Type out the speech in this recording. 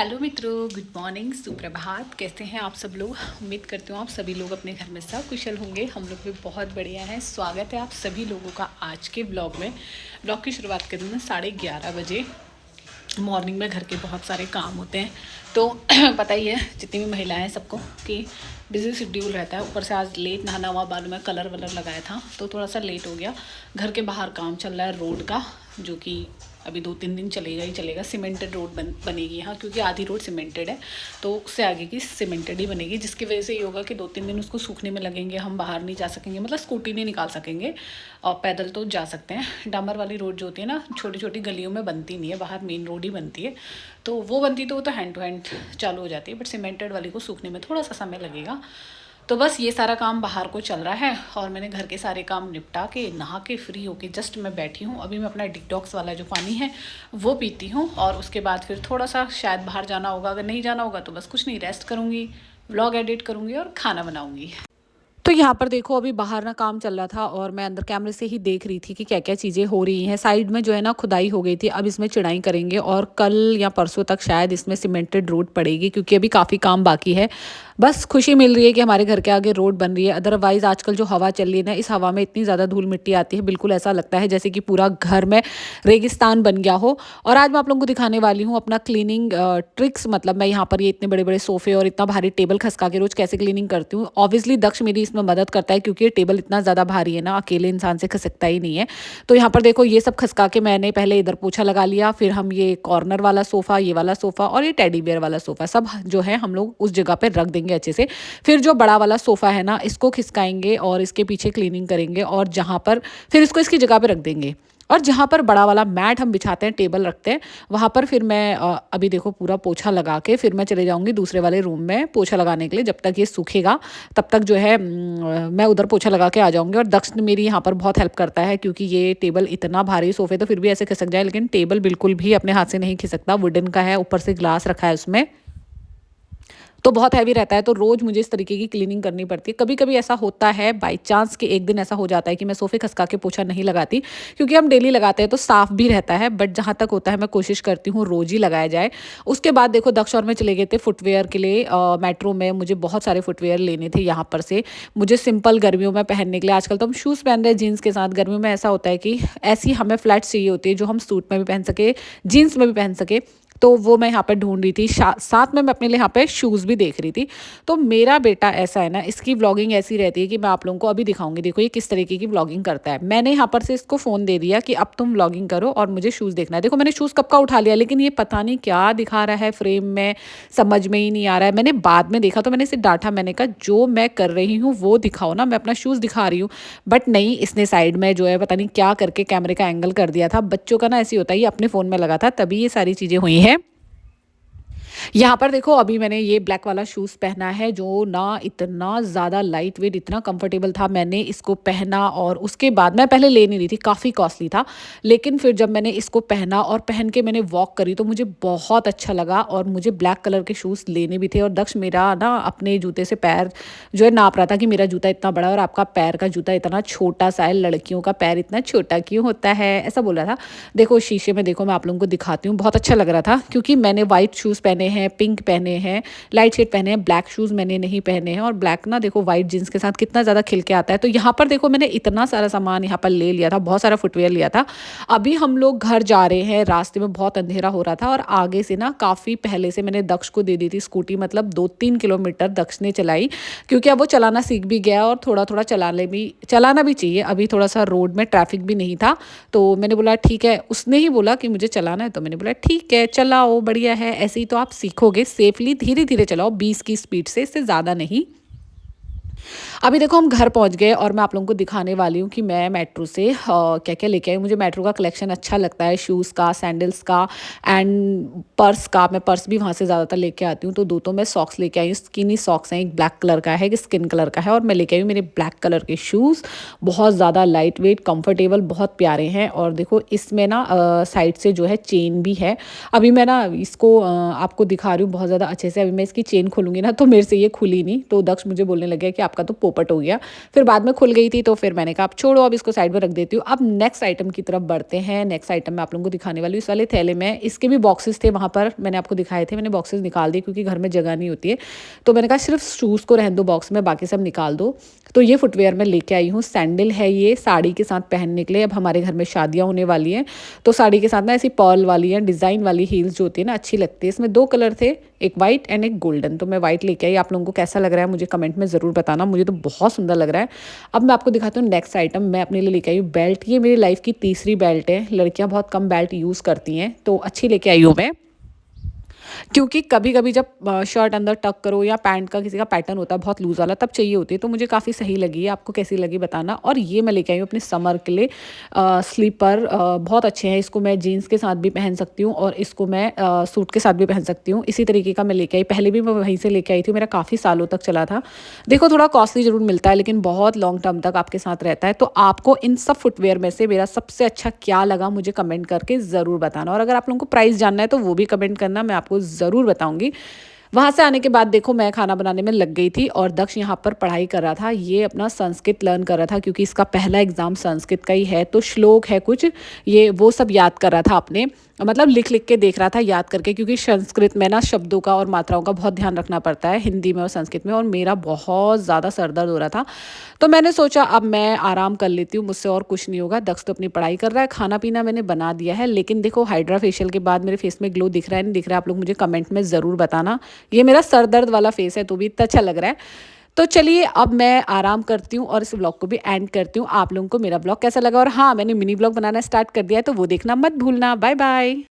Hello मित्रों, good morning, सुप्रभात। कैसे हैं आप सब लोग? उम्मीद करती हूँ आप सभी लोग अपने घर में सब कुशल होंगे। हम लोग भी बहुत बढ़िया हैं। स्वागत है आप सभी लोगों का आज के ब्लॉग में। ब्लॉग की शुरुआत करूँ मैं 11:30 बजे। मॉर्निंग में घर के बहुत सारे काम होते हैं, तो पता ही है जितनी भी महिलाएं हैं सबको कि बिजी शेड्यूल रहता है। ऊपर से आज लेट नहाना हुआ, बालों में कलर वलर लगाया था तो थोड़ा सा लेट हो गया। घर के बाहर काम चल रहा है रोड का, जो कि अभी 2-3 दिन चलेगा ही चलेगा। सीमेंटेड रोड बनेगी यहाँ, क्योंकि आधी रोड सीमेंटेड है, तो उससे आगे की सीमेंटेड ही बनेगी, जिसकी वजह से ये होगा कि 2-3 दिन उसको सूखने में लगेंगे। हम बाहर नहीं जा सकेंगे, मतलब स्कूटी नहीं निकाल सकेंगे, और पैदल तो जा सकते हैं। डामर वाली रोड जो होती है ना, छोटी छोटी गलियों में बनती नहीं है, बाहर मेन रोड ही बनती है। तो वो बनती तो वो तो हैंड टू हैंड चालू हो जाती है, बट सीमेंटेड वाली को सूखने में थोड़ा सा समय लगेगा। तो बस ये सारा काम बाहर को चल रहा है, और मैंने घर के सारे काम निपटा के नहा के फ्री होके जस्ट मैं बैठी हूँ। अभी मैं अपना डिटॉक्स वाला जो पानी है वो पीती हूँ, और उसके बाद फिर थोड़ा सा शायद बाहर जाना होगा। अगर नहीं जाना होगा तो बस कुछ नहीं, रेस्ट करूँगी, व्लॉग एडिट करूँगी और खाना बनाऊँगी। तो यहाँ पर देखो, अभी बाहर ना काम चल रहा था और मैं अंदर कैमरे से ही देख रही थी कि क्या क्या चीज़ें हो रही हैं। साइड में जो है ना खुदाई हो गई थी, अब इसमें चिड़ाई करेंगे और कल या परसों तक शायद इसमें सीमेंटेड रोड पड़ेगी, क्योंकि अभी काफ़ी काम बाकी है। बस खुशी मिल रही है कि हमारे घर के आगे रोड बन रही है। अदरवाइज़ आजकल जो हवा चल रही है ना, इस हवा में इतनी ज़्यादा धूल मिट्टी आती है, बिल्कुल ऐसा लगता है जैसे कि पूरा घर में रेगिस्तान बन गया हो। और आज मैं आप लोगों को दिखाने वाली हूँ अपना क्लीनिंग ट्रिक्स। मतलब मैं यहाँ पर ये इतने बड़े बड़े सोफ़े और इतना भारी टेबल खसका के रोज़ कैसे क्लीनिंग करती हूँ। ऑब्वियसली दक्ष मेरी इसमें मदद करता है, क्योंकि ये टेबल इतना ज़्यादा भारी है ना, अकेले इंसान से खसकता ही नहीं है। तो यहाँ पर देखो, ये सब खसका के मैंने पहले इधर पोछा लगा लिया, फिर हम ये कॉर्नर वाला सोफ़ा, ये वाला सोफ़ा और ये टेडी बियर वाला सोफ़ा सब जो है हम लोग उस जगह पर रख देंगे अच्छे से। फिर जो बड़ा वाला सोफ़ा है ना, इसको खिसकाएंगे और इसके पीछे क्लीनिंग करेंगे, और जहाँ पर फिर इसको इसकी जगह पे रख देंगे। और जहाँ पर बड़ा वाला मैट हम बिछाते हैं, टेबल रखते हैं, वहाँ पर फिर मैं अभी देखो पूरा पोछा लगा के फिर मैं चले जाऊँगी दूसरे वाले रूम में पोछा लगाने के लिए। जब तक ये सूखेगा तब तक जो है मैं उधर पोछा लगा के आ जाऊँगी। और दक्ष मेरी यहाँ पर बहुत हेल्प करता है, क्योंकि ये टेबल इतना भारी, सोफ़े तो फिर भी ऐसे खिसक जाए, लेकिन टेबल बिल्कुल भी अपने हाथ से नहीं खिसकता। वुडन का है, ऊपर से ग्लास रखा है उसमें, तो बहुत हैवी रहता है। तो रोज़ मुझे इस तरीके की क्लीनिंग करनी पड़ती है। कभी कभी ऐसा होता है बाई चांस कि एक दिन ऐसा हो जाता है कि मैं सोफ़े खसका के पोछा नहीं लगाती, क्योंकि हम डेली लगाते हैं तो साफ़ भी रहता है। बट जहाँ तक होता है मैं कोशिश करती हूँ रोज़ ही लगाया जाए। उसके बाद देखो, दक्ष और मैं चले गए थे फुटवेयर के लिए। मेट्रो में मुझे बहुत सारे फुटवेयर लेने थे यहाँ पर से, मुझे सिंपल गर्मियों में पहनने के लिए। आजकल तो हम शूज़ पहन रहे हैं जीन्स के साथ, गर्मियों में ऐसा होता है कि ऐसी हमें फ्लैट्स चाहिए होती है जो हम सूट में भी पहन सके, जीन्स में भी पहन सके। तो वो मैं यहाँ पर ढूंढ रही थी, साथ में मैं अपने लिए यहाँ पे शूज़ भी देख रही थी। तो मेरा बेटा ऐसा है ना, इसकी व्लॉगिंग ऐसी रहती है कि मैं आप लोगों को अभी दिखाऊंगी। देखो ये किस तरीके की व्लॉगिंग करता है। मैंने यहाँ पर से इसको फ़ोन दे दिया कि अब तुम व्लॉगिंग करो और मुझे शूज़ देखना है। देखो मैंने शूज़ कब का उठा लिया, लेकिन ये पता नहीं क्या दिखा रहा है फ्रेम में, समझ में ही नहीं आ रहा है। मैंने बाद में देखा तो मैंने इसे डांटा, मैंने कहा जो मैं कर रही हूँ वो दिखाओ ना, मैं अपना शूज़ दिखा रही हूँ। बट नहीं, इसने साइड में जो है पता नहीं क्या करके कैमरे का एंगल कर दिया था। बच्चों का ना ऐसे होता है, ये अपने फ़ोन में लगा था, तभी ये सारी चीज़ें हुई हैं। यहाँ पर देखो, अभी मैंने ये ब्लैक वाला शूज़ पहना है, जो ना इतना ज़्यादा लाइट वेट, इतना कंफर्टेबल था। मैंने इसको पहना और उसके बाद मैं पहले ले नहीं रही थी, काफ़ी कॉस्टली था, लेकिन फिर जब मैंने इसको पहना और पहन के मैंने वॉक करी तो मुझे बहुत अच्छा लगा। और मुझे ब्लैक कलर के शूज़ लेने भी थे। और दक्ष मेरा ना अपने जूते से पैर जो है नाप रहा था कि मेरा जूता इतना बड़ा और आपका पैर का जूता इतना छोटा सा है, लड़कियों का पैर इतना छोटा क्यों होता है, ऐसा बोल रहा था। देखो शीशे में देखो, मैं आप लोगों को दिखाती हूँ। बहुत अच्छा लग रहा था, क्योंकि मैंने वाइट शूज़ पहने हैं, पिंक पहने हैं, लाइट शेड पहने हैं, ब्लैक शूज़ मैंने नहीं पहने हैं। और ब्लैक ना देखो वाइट जीन्स के साथ कितना ज़्यादा खिल के आता है। तो यहाँ पर देखो, मैंने इतना सारा सामान यहाँ पर ले लिया था, बहुत सारा फुटवेयर लिया था। अभी हम लोग घर जा रहे हैं, रास्ते में बहुत अंधेरा हो रहा था, और आगे से ना काफ़ी पहले से मैंने दक्ष को दे दी थी स्कूटी, मतलब 2-3 किलोमीटर दक्ष ने चलाई, क्योंकि अब वो चलाना सीख भी गया और थोड़ा थोड़ा चलाना भी चाहिए। अभी थोड़ा सा रोड में ट्रैफिक भी नहीं था, तो मैंने बोला ठीक है। उसने ही बोला कि मुझे चलाना है, तो मैंने बोला ठीक है चलाओ, बढ़िया है, ऐसे ही तो आप सीखोगे। सेफली धीरे धीरे चलाओ, 20 की स्पीड से, इससे ज़्यादा नहीं। अभी देखो हम घर पहुंच गए, और मैं आप लोगों को दिखाने वाली हूँ कि मैं मेट्रो से क्या क्या लेके आई हूँ। मुझे मेट्रो का कलेक्शन अच्छा लगता है, शूज़ का, सैंडल्स का एंड पर्स का। मैं पर्स भी वहाँ से ज़्यादातर लेके आती हूँ। तो दो तो मैं सॉक्स लेके आई हूँ, स्किनी सॉक्स हैं, एक ब्लैक कलर का है, एक स्किन कलर का है। और मैं लेके आई हूँ मेरे ब्लैक कलर के शूज़, बहुत ज़्यादा लाइट वेट, कम्फर्टेबल, बहुत प्यारे हैं। और देखो इसमें ना साइड से जो है चेन भी है। अभी मैं ना इसको आपको दिखा रही हूँ बहुत ज़्यादा अच्छे से। अभी मैं इसकी चेन खोलूँगी ना तो मेरे से ये खुली नहीं, तो दक्ष मुझे बोलने लगे कि आपका तो पोपट हो गया। फिर बाद में खुल गई थी तो फिर मैंने कहा अब छोड़ो, अब इसको साइड में रख देती हूँ। अब नेक्स्ट आइटम की तरफ बढ़ते हैं। नेक्स्ट आइटम मैं आप लोगों को दिखाने वाली हूँ। इस वाले थैले में इसके भी बॉक्सेस थे, वहाँ पर मैंने आपको दिखाए थे, मैंने बॉक्सेस निकाल दिए क्योंकि घर में जगह नहीं होती है। तो मैंने कहा सिर्फ शूज़ को रहने दो बॉक्स में, बाकी सब निकाल दो। तो ये फुटवेयर मैं लेके आई हूँ। सैंडल है ये, साड़ी के साथ पहनने के लिए। अब हमारे घर में शादियाँ होने वाली हैं तो साड़ी के साथ ना ऐसी पर्ल वाली है, डिज़ाइन वाली हील्स जो होती है ना, अच्छी लगती है। इसमें 2 कलर थे, एक वाइट एंड एक गोल्डन। तो मैं वाइट लेके आई। आप लोगों को कैसा लग रहा है मुझे कमेंट में ज़रूर बताना, मुझे तो बहुत सुंदर लग रहा है। अब मैं आपको दिखाती हूँ नेक्स्ट आइटम। मैं अपने लिए लेके आई हूँ बेल्ट। ये मेरी लाइफ की तीसरी बेल्ट है। लड़कियाँ बहुत कम बेल्ट यूज़ करती हैं तो अच्छी लेके आई हूँ मैं, क्योंकि कभी कभी जब शर्ट अंदर टक करो या पैंट का किसी का पैटर्न होता है बहुत लूज वाला, तब चाहिए होती है। तो मुझे काफ़ी सही लगी है, आपको कैसी लगी बताना। और ये मैं लेके आई हूँ अपने समर के लिए स्लीपर। बहुत अच्छे हैं, इसको मैं जीन्स के साथ भी पहन सकती हूँ और इसको मैं सूट के साथ भी पहन सकती हूँ। इसी तरीके का मैं लेके आई, पहले भी मैं वहीं से लेके आई थी, मेरा काफ़ी सालों तक चला था। देखो थोड़ा कॉस्टली ज़रूर मिलता है लेकिन बहुत लॉन्ग टर्म तक आपके साथ रहता है। तो आपको इन सब फुटवेयर में से मेरा सबसे अच्छा क्या लगा मुझे कमेंट करके ज़रूर बताना। और अगर आप लोगों को प्राइस जानना है तो वो भी कमेंट करना, मैं आपको ज़रूर बताऊंगी। वहाँ से आने के बाद देखो मैं खाना बनाने में लग गई थी और दक्ष यहाँ पर पढ़ाई कर रहा था। ये अपना संस्कृत लर्न कर रहा था क्योंकि इसका पहला एग्ज़ाम संस्कृत का ही है। तो श्लोक है कुछ, ये वो सब याद कर रहा था अपने, मतलब लिख लिख के देख रहा था याद करके, क्योंकि संस्कृत में ना शब्दों का और मात्राओं का बहुत ध्यान रखना पड़ता है, हिंदी में और संस्कृत में। और मेरा बहुत ज़्यादा सर दर्द हो रहा था तो मैंने सोचा अब मैं आराम कर लेती हूँ, मुझसे और कुछ नहीं होगा। दक्ष तो अपनी पढ़ाई कर रहा है, खाना पीना मैंने बना दिया है। लेकिन देखो हाइड्रा फेशियल के बाद मेरे फेस में ग्लो दिख रहा है नहीं दिख रहा है, आप लोग मुझे कमेंट में ज़रूर बताना। ये मेरा सर दर्द वाला फेस है तो भी इतना अच्छा लग रहा है। तो चलिए अब मैं आराम करती हूँ और इस व्लॉग को भी एंड करती हूँ। आप लोगों को मेरा व्लॉग कैसा लगा, और हाँ मैंने मिनी व्लॉग बनाना स्टार्ट कर दिया है तो वो देखना मत भूलना। Bye bye.